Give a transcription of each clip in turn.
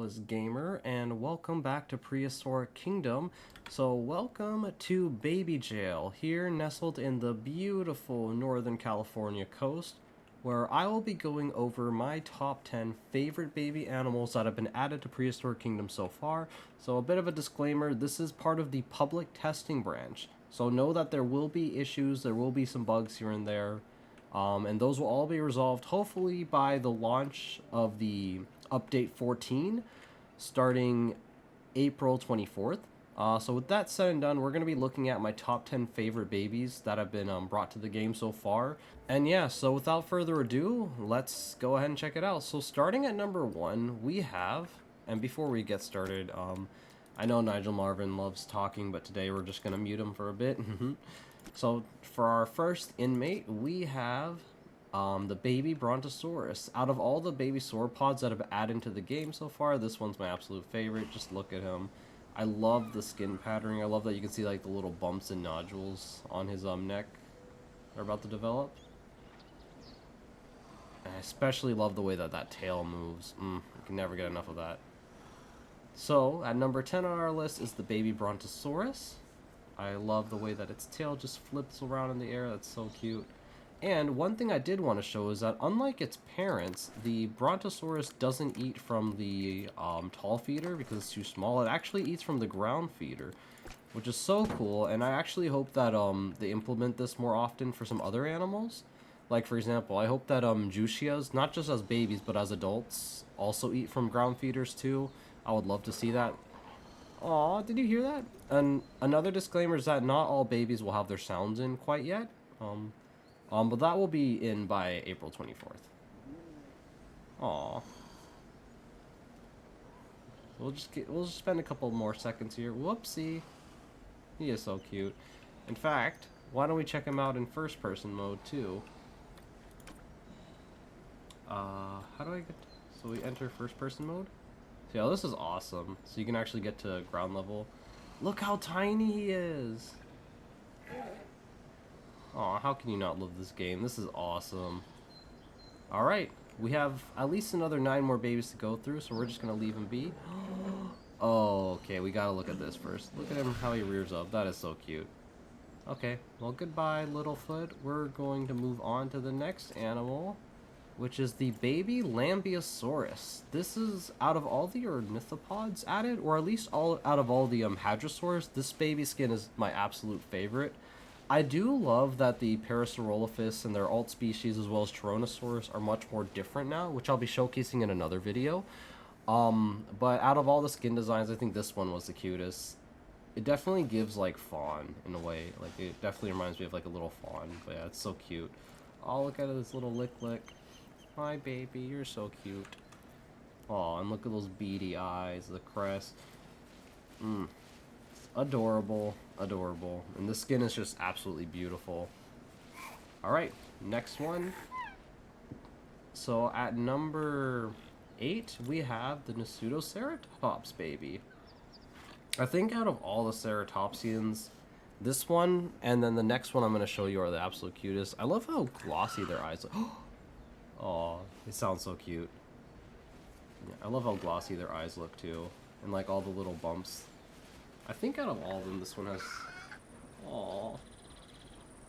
fellas gamer, and welcome back to Prehistoric Kingdom. So welcome to Baby Jail, here nestled in the beautiful Northern California coast, where I will be going over my top 10 favorite baby animals that have been added to Prehistoric Kingdom so far. So a bit of a disclaimer, this is part of the public testing branch. So know that there will be issues, there will be some bugs here and there. And those will all be resolved hopefully by the launch of the update 14 starting April 24th. So with that said and done, we're going to be looking at my top 10 favorite babies that have been brought to the game so far. And yeah, so without further ado, let's go ahead and check it out. So starting at number 1, we have, and before we get started, I know Nigel Marvin loves talking, but today we're just going to mute him for a bit. So for our first inmate, we have the baby Brontosaurus. Out of all the baby sauropods that have added into the game so far, this one's my absolute favorite. Just look at him. I love the skin patterning. I love that you can see like the little bumps and nodules on his neck are about to develop. And I especially love the way that that tail moves. You can never get enough of that. So at number 10 on our list is the baby Brontosaurus. I love the way that its tail just flips around in the air. That's so cute. And one thing I did want to show is that unlike its parents, the Brontosaurus doesn't eat from the tall feeder because it's too small. It actually eats from the ground feeder, which is so cool. And I actually hope that they implement this more often for some other animals. Like, for example, I hope that Jusias, not just as babies but as adults, also eat from ground feeders too. I would love to see that. Aw, did you hear that? And another disclaimer is that not all babies will have their sounds in quite yet. But that will be in by April 24th. Aw. We'll just spend a couple more seconds here. Whoopsie. He is so cute. In fact, why don't we check him out in first person mode too? How do I get... So we enter first person mode? So yeah, this is awesome. So you can actually get to ground level. Look how tiny he is! Aw, how can you not love this game? This is awesome. Alright, we have at least another 9 more babies to go through, so we're just gonna leave him be. Oh, okay, we gotta look at this first. Look at him, how he rears up. That is so cute. Okay, well goodbye, Littlefoot. We're going to move on to the next animal, which is the baby Lambeosaurus. This is, out of all the ornithopods added, or at least out of all the hadrosaurs, this baby skin is my absolute favorite. I do love that the Parasaurolophus and their alt species, as well as Tyrannosaurus, are much more different now, which I'll be showcasing in another video. But out of all the skin designs, I think this one was the cutest. It definitely gives like fawn in a way. Like, it definitely reminds me of like a little fawn. But yeah, it's so cute. Oh, look at this little lick. Hi, baby, you're so cute. Oh, and look at those beady eyes, the crest. Adorable, adorable. And the skin is just absolutely beautiful. Alright, next one. So at number 8, we have the Nasutoceratops baby. I think out of all the ceratopsians, this one and then the next one I'm going to show you are the absolute cutest. I love how glossy their eyes look. Oh, it sounds so cute. Yeah, I love how glossy their eyes look too. And like all the little bumps. I think out of all of them, this one has... Aw.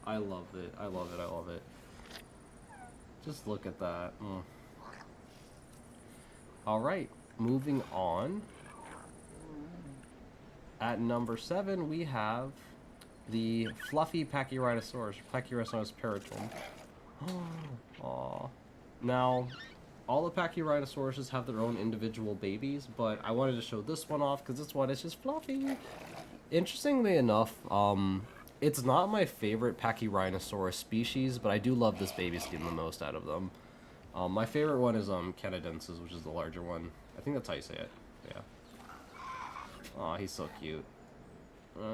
I love it. I love it. I love it. Just look at that. Alright, moving on. At number 7, we have the fluffy Pachyrhinosaurus, Pachyrhinosaurus peritum. Aw. Now, all the Pachyrhinosauruses have their own individual babies, but I wanted to show this one off because this one is just fluffy. Interestingly enough, it's not my favorite Pachyrhinosaurus species, but I do love this baby skin the most out of them. My favorite one is Canadensis, which is the larger one. I think that's how you say it. Yeah. Aw, he's so cute.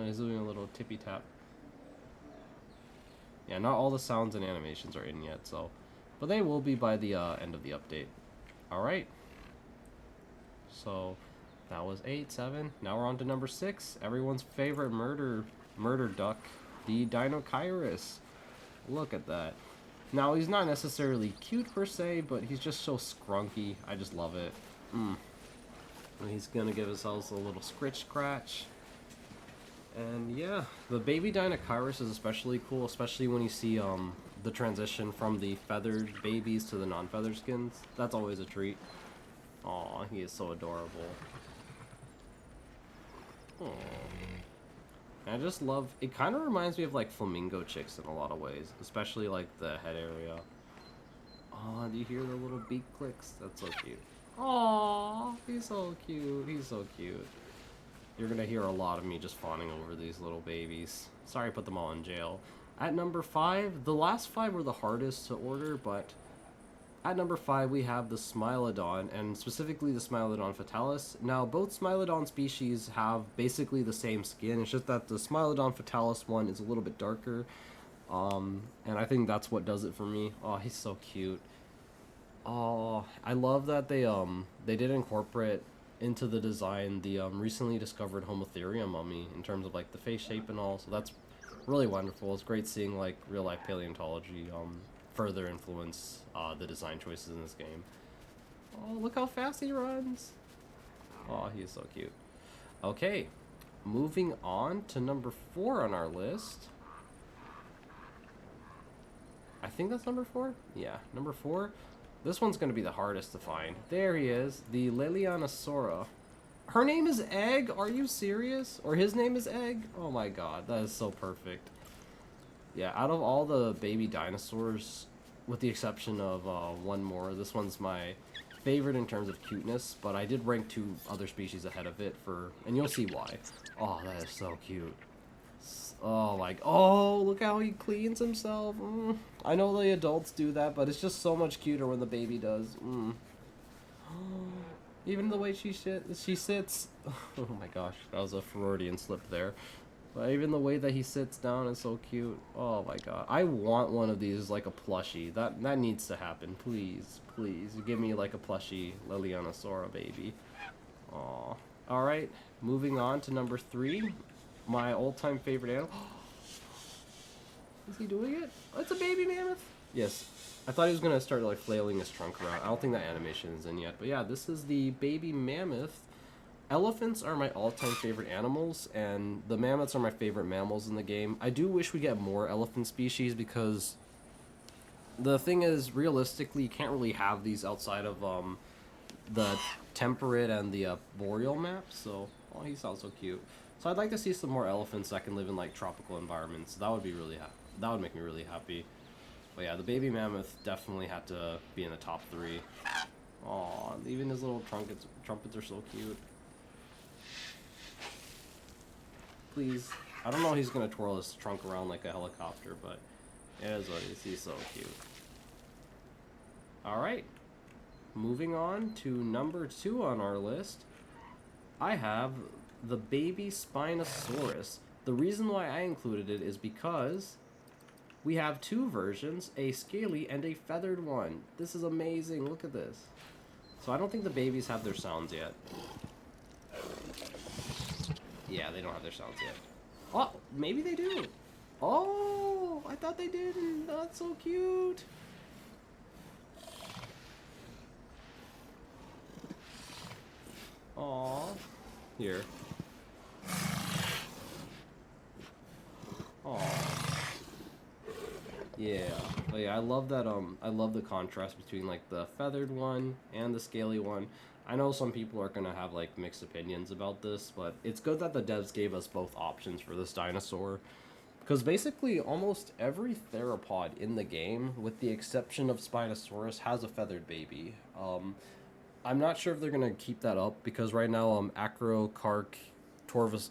He's doing a little tippy tap. Yeah, not all the sounds and animations are in yet, so... But they will be by the end of the update. Alright. So, that was 8, 7. Now we're on to number 6. Everyone's favorite murder duck. The Deinocheirus. Look at that. Now, he's not necessarily cute per se, but he's just so scrunky. I just love it. He's gonna give us a little scratch. And yeah, the baby Deinocheirus is especially cool, especially when you see the transition from the feathered babies to the non-feathered skins. That's always a treat. Aw, he is so adorable. Aww. I just love, it kind of reminds me of like flamingo chicks in a lot of ways, especially like the head area. Aw, do you hear the little beak clicks? That's so cute. Aw, he's so cute. He's so cute. You're gonna hear a lot of me just fawning over these little babies. Sorry I put them all in jail. At number 5, the last 5 were the hardest to order, but at number 5 we have the Smilodon, and specifically the Smilodon fatalis. Now both Smilodon species have basically the same skin, it's just that the Smilodon fatalis one is a little bit darker. And I think that's what does it for me. Oh, he's so cute. Oh, I love that they did incorporate into the design the recently discovered Homotherium mummy in terms of like the face shape and all, so that's really wonderful. It's great seeing like real life paleontology further influence the design choices in this game. Oh, look how fast he runs. Oh, he is so cute. Okay, moving on to number 4 on our list. I think that's number 4? Yeah, number 4. This one's going to be the hardest to find. There he is, the Leaellynasaura. Her name is Egg? Are you serious? Or his name is Egg? Oh my god, that is so perfect. Yeah, out of all the baby dinosaurs, with the exception of one more, this one's my favorite in terms of cuteness, but I did rank 2 other species ahead of it and you'll see why. Oh, that is so cute. Oh, like, oh, look how he cleans himself. I know the adults do that, but it's just so much cuter when the baby does. Even the way she sits. Oh my gosh, that was a Freudian slip there. But even the way that he sits down is so cute. Oh my god, I want one of these like a plushie. That needs to happen, please, please. Give me like a plushie Leaellynasaura baby. Aw. All right, moving on to number 3. My all-time favorite animal. Is he doing it? Oh, it's a baby mammoth. Yes. I thought he was gonna start like flailing his trunk around. I don't think that animation is in yet. But yeah, this is the baby mammoth. Elephants are my all-time favorite animals, and the mammoths are my favorite mammals in the game. I do wish we get more elephant species because the thing is, realistically, you can't really have these outside of the temperate and the boreal maps. So, oh, he sounds so cute. So I'd like to see some more elephants that can live in like tropical environments. That would be really that would make me really happy. But yeah, the baby mammoth definitely had to be in the top 3. Aw, even his little trumpets are so cute. Please, I don't know if he's gonna twirl his trunk around like a helicopter, but it is what it is. He's so cute. All right, moving on to number 2 on our list. I have the baby Spinosaurus. The reason why I included it is because we have 2 versions, a scaly and a feathered one. This is amazing, look at this. So I don't think the babies have their sounds yet. Yeah, they don't have their sounds yet. Oh, maybe they do. Oh, I thought they didn't. That's so cute. Aw. Here. Aw. Yeah. But yeah, I love that, I love the contrast between, like, the feathered one and the scaly one. I know some people are gonna have, like, mixed opinions about this, but it's good that the devs gave us both options for this dinosaur. Because basically, almost every theropod in the game, with the exception of Spinosaurus, has a feathered baby. I'm not sure if they're gonna keep that up, because right now, Acro, Carc,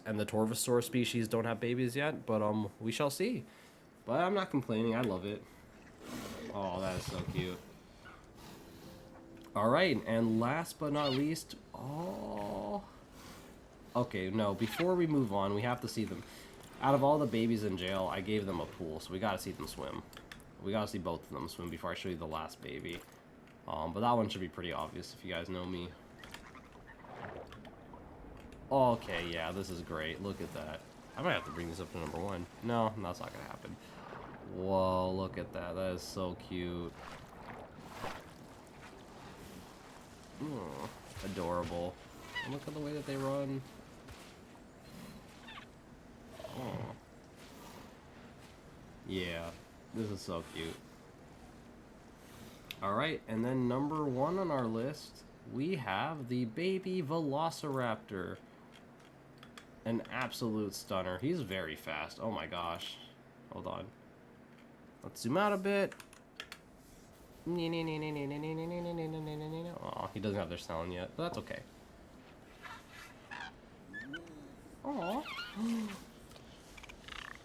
and the Torvosaurus species don't have babies yet, but we shall see. But I'm not complaining, I love it. Oh, that is so cute. Alright, and last but not least, oh... Okay, no, before we move on, we have to see them. Out of all the babies in jail, I gave them a pool, so we gotta see them swim. We gotta see both of them swim before I show you the last baby. But that one should be pretty obvious if you guys know me. Okay, yeah, this is great. Look at that. I might have to bring this up to number 1. No, that's not gonna happen. Whoa, look at that. That is so cute. Adorable. Look at the way that they run. Oh. Yeah, this is so cute. Alright, and then number 1 on our list, we have the baby Velociraptor. An absolute stunner. He's very fast. Oh my gosh. Hold on. Let's zoom out a bit. Oh, he doesn't have their sound yet, but that's okay. Aww.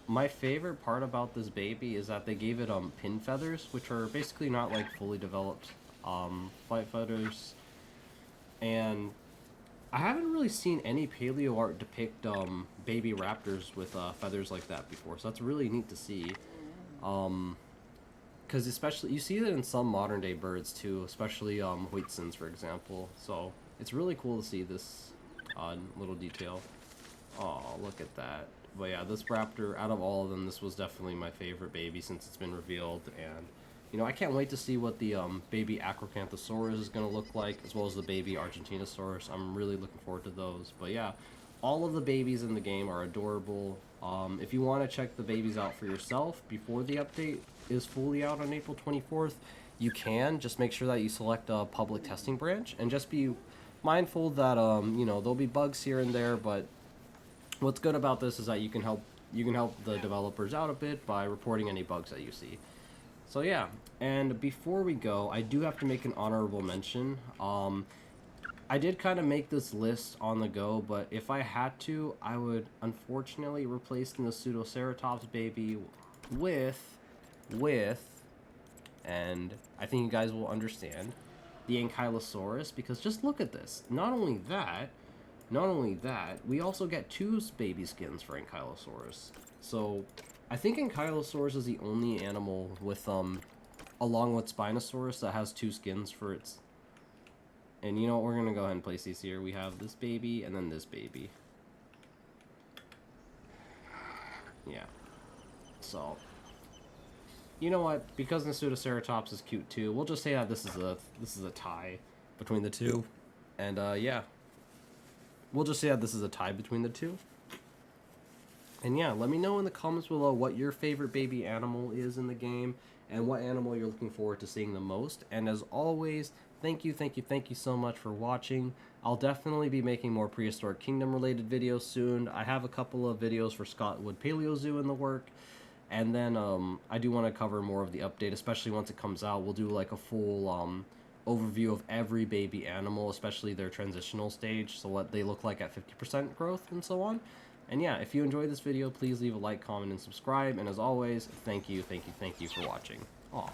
My favorite part about this baby is that they gave it pin feathers, which are basically not like fully developed flight feathers. And I haven't really seen any paleo art depict baby raptors with feathers like that before, so that's really neat to see. Because especially, you see it in some modern day birds too, especially Hoytsons, for example. So it's really cool to see this little detail. Oh, look at that. But yeah, this raptor, out of all of them, this was definitely my favorite baby since it's been revealed. And, you know, I can't wait to see what the baby Acrocanthosaurus is going to look like, as well as the baby Argentinosaurus. I'm really looking forward to those. But yeah, all of the babies in the game are adorable. If you want to check the babies out for yourself before the update is fully out on April 24th, you can. Just make sure that you select a public testing branch, and just be mindful that, you know, there'll be bugs here and there, but what's good about this is that you can help the developers out a bit by reporting any bugs that you see. So yeah, and before we go, I do have to make an honorable mention. I did kind of make this list on the go, but if I had to, I would unfortunately replace the Nasutoceratops baby with, and I think you guys will understand, the Ankylosaurus, because just look at this. Not only that, we also get 2 baby skins for Ankylosaurus. So I think Ankylosaurus is the only animal with, along with Spinosaurus, that has 2 skins for its. And you know what, we're gonna go ahead and place these here. We have this baby and then this baby. Yeah. So, you know what? Because Nasutoceratops is cute too, we'll just say that this is a tie between the 2. And yeah. We'll just say that this is a tie between the 2. And yeah, let me know in the comments below what your favorite baby animal is in the game, and what animal you're looking forward to seeing the most. And as always, thank you so much for watching. I'll definitely be making more Prehistoric Kingdom related videos soon. I have a couple of videos for Scotwood Paleo Zoo in the work. And then I do want to cover more of the update, especially once it comes out. We'll do like a full overview of every baby animal, especially their transitional stage, so what they look like at 50% growth and so on. And yeah, if you enjoyed this video, please leave a like, comment, and subscribe. And as always, thank you for watching. Aw.